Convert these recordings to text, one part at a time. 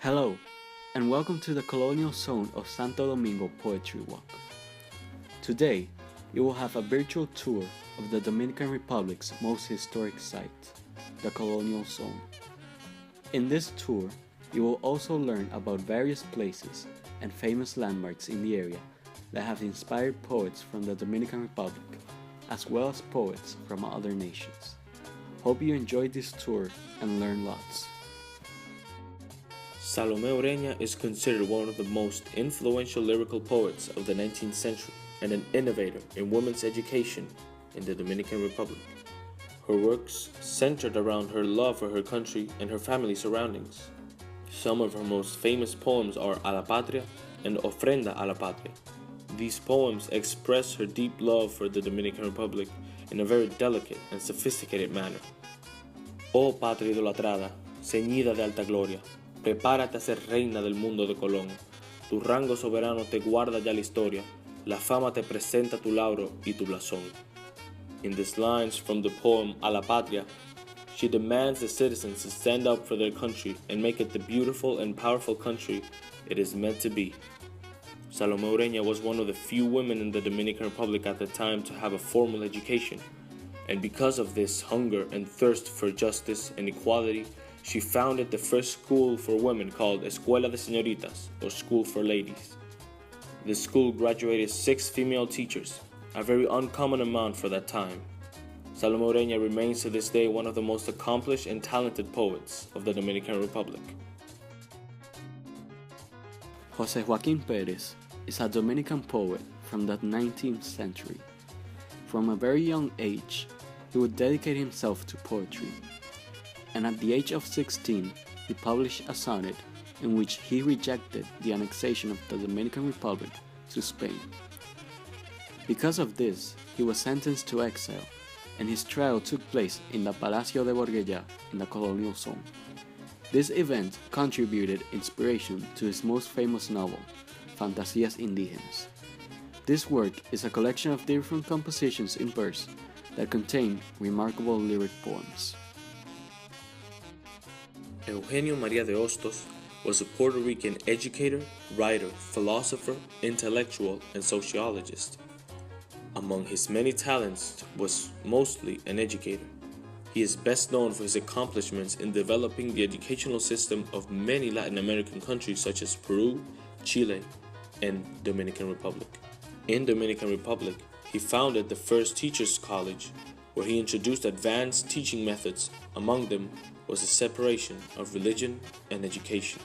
Hello, and welcome to the Colonial Zone of Santo Domingo Poetry Walk. Today, you will have a virtual tour of the Dominican Republic's most historic site, the Colonial Zone. In this tour, you will also learn about various places and famous landmarks in the area that have inspired poets from the Dominican Republic, as well as poets from other nations. Hope you enjoyed this tour and learn lots. Salome Ureña is considered one of the most influential lyrical poets of the 19th century and an innovator in women's education in the Dominican Republic. Her works centered around her love for her country and her family surroundings. Some of her most famous poems are A la Patria and Ofrenda a la Patria. These poems express her deep love for the Dominican Republic in a very delicate and sophisticated manner. Oh patria idolatrada, ceñida de alta gloria, prepárate a ser reina del mundo de Colón. Tu rango soberano te guarda ya la historia, la fama te presenta tu lauro y tu blasón. In these lines from the poem A la Patria, she demands the citizens to stand up for their country and make it the beautiful and powerful country it is meant to be. Salome Ureña was one of the few women in the Dominican Republic at the time to have a formal education, and because of this hunger and thirst for justice and equality, she founded the first school for women called Escuela de Señoritas, or School for Ladies. The school graduated 6 female teachers, a very uncommon amount for that time. Salome Ureña remains to this day one of the most accomplished and talented poets of the Dominican Republic. José Joaquín Pérez is a Dominican poet from the 19th century. From a very young age, he would dedicate himself to poetry, and at the age of 16, he published a sonnet in which he rejected the annexation of the Dominican Republic to Spain. Because of this, he was sentenced to exile, and his trial took place in the Palacio de Borguellá in the Colonial Zone. This event contributed inspiration to his most famous novel, Fantasías Indígenas. This work is a collection of different compositions in verse that contain remarkable lyric poems. Eugenio María de Hostos was a Puerto Rican educator, writer, philosopher, intellectual, and sociologist. Among his many talents was mostly an educator. He is best known for his accomplishments in developing the educational system of many Latin American countries such as Peru, Chile, and Dominican Republic. In Dominican Republic, he founded the first teachers' college, where he introduced advanced teaching methods. Among them was the separation of religion and education.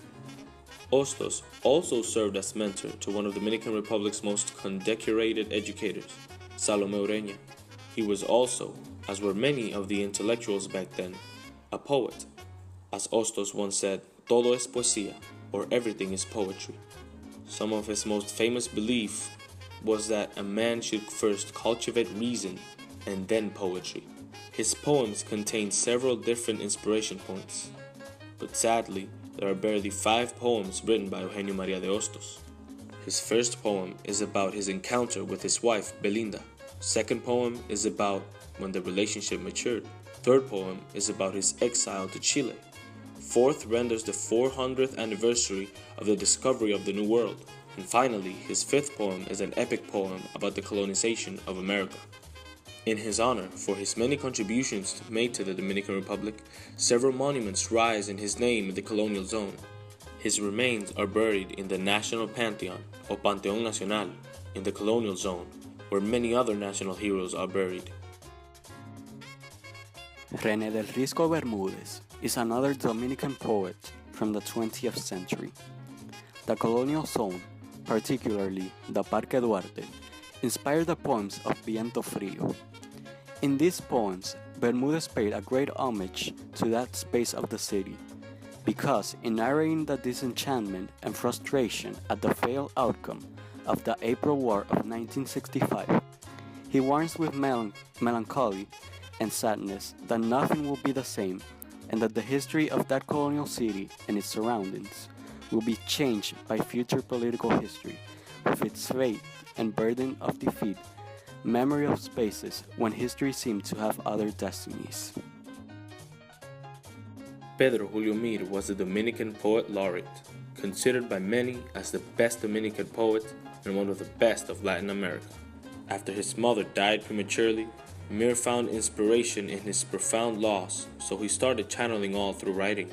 Hostos also served as mentor to one of Dominican Republic's most condecorated educators, Salome Ureña. He was also, as were many of the intellectuals back then, a poet. As Hostos once said, todo es poesía, or everything is poetry. Some of his most famous belief was that a man should first cultivate reason and then poetry. His poems contain several different inspiration points, but sadly, there are barely 5 poems written by Eugenio María de Hostos. His first poem is about his encounter with his wife, Belinda. Second poem is about when the relationship matured. Third poem is about his exile to Chile. Fourth renders the 400th anniversary of the discovery of the New World. And finally, his fifth poem is an epic poem about the colonization of America. In his honor, for his many contributions made to the Dominican Republic, several monuments rise in his name in the Colonial Zone. His remains are buried in the National Pantheon, or Panteón Nacional, in the Colonial Zone, where many other national heroes are buried. René del Risco Bermúdez is another Dominican poet from the 20th century. The Colonial Zone, particularly the Parque Duarte, inspired the poems of Viento Frío. In these poems, Bermúdez paid a great homage to that space of the city, because in narrating the disenchantment and frustration at the failed outcome of the April War of 1965, he warns with melancholy and sadness that nothing will be the same and that the history of that colonial city and its surroundings will be changed by future political history, with its fate and burden of defeat, memory of spaces when history seemed to have other destinies. Pedro Julio Mir was a Dominican poet laureate, considered by many as the best Dominican poet and one of the best of Latin America. After his mother died prematurely, Mir found inspiration in his profound loss, so he started channeling all through writing.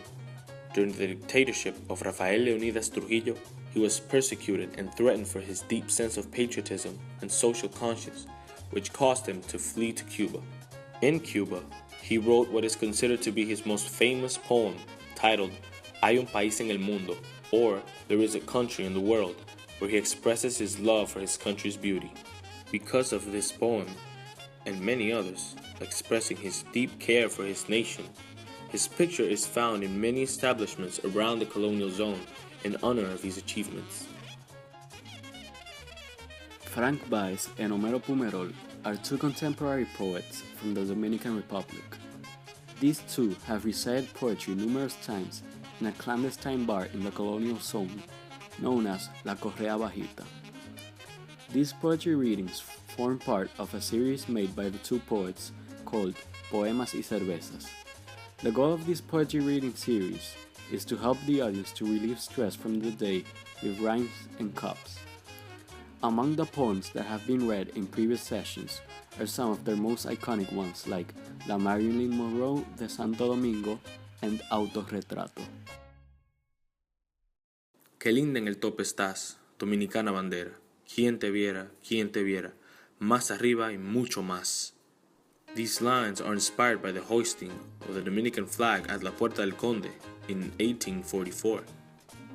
During the dictatorship of Rafael Leonidas Trujillo, he was persecuted and threatened for his deep sense of patriotism and social conscience, which caused him to flee to Cuba. In Cuba, he wrote what is considered to be his most famous poem, titled Hay un país en el mundo, or There is a country in the world, where he expresses his love for his country's beauty. Because of this poem, and many others, expressing his deep care for his nation, his picture is found in many establishments around the colonial zone in honor of these achievements. Frank Baez and Homero Pumerol are two contemporary poets from the Dominican Republic. These two have recited poetry numerous times in a clandestine bar in the colonial zone known as La Correa Bajita. These poetry readings form part of a series made by the two poets called Poemas y Cervezas. The goal of this poetry reading series is to help the audience to relieve stress from the day with rhymes and cups. Among the poems that have been read in previous sessions are some of their most iconic ones like La Marilyn Monroe de Santo Domingo and Autorretrato. Qué linda en el tope estás, dominicana bandera. Quién te viera, más arriba y mucho más. These lines are inspired by the hoisting of the Dominican flag at La Puerta del Conde in 1844.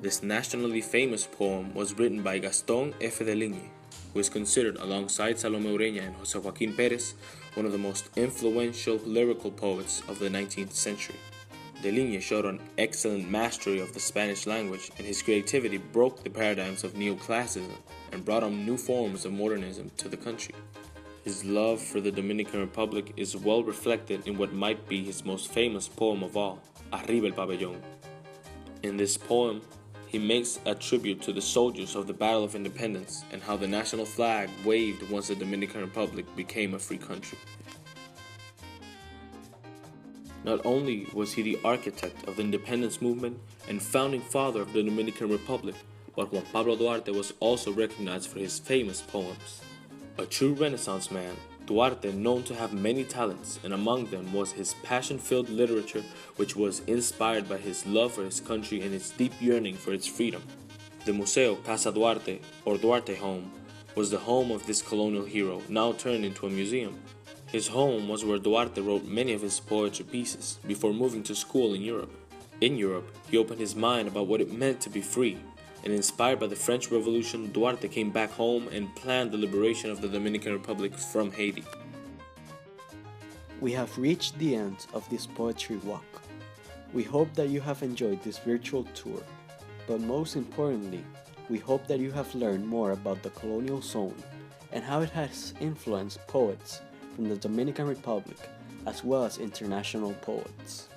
This nationally famous poem was written by Gastón F. de Ligne, who is considered, alongside Salomé Ureña and José Joaquín Pérez, one of the most influential lyrical poets of the 19th century. De Ligne showed an excellent mastery of the Spanish language, and his creativity broke the paradigms of neoclassicism and brought on new forms of modernism to the country. His love for the Dominican Republic is well reflected in what might be his most famous poem of all, Arriba el Pabellón. In this poem, he makes a tribute to the soldiers of the Battle of Independence and how the national flag waved once the Dominican Republic became a free country. Not only was he the architect of the independence movement and founding father of the Dominican Republic, but Juan Pablo Duarte was also recognized for his famous poems. A true Renaissance man, Duarte known to have many talents, and among them was his passion-filled literature, which was inspired by his love for his country and his deep yearning for its freedom. The Museo Casa Duarte, or Duarte Home, was the home of this colonial hero, now turned into a museum. His home was where Duarte wrote many of his poetry pieces before moving to school in Europe. In Europe, he opened his mind about what it meant to be free, and inspired by the French Revolution, Duarte came back home and planned the liberation of the Dominican Republic from Haiti. We have reached the end of this poetry walk. We hope that you have enjoyed this virtual tour, but most importantly, we hope that you have learned more about the colonial zone and how it has influenced poets from the Dominican Republic as well as international poets.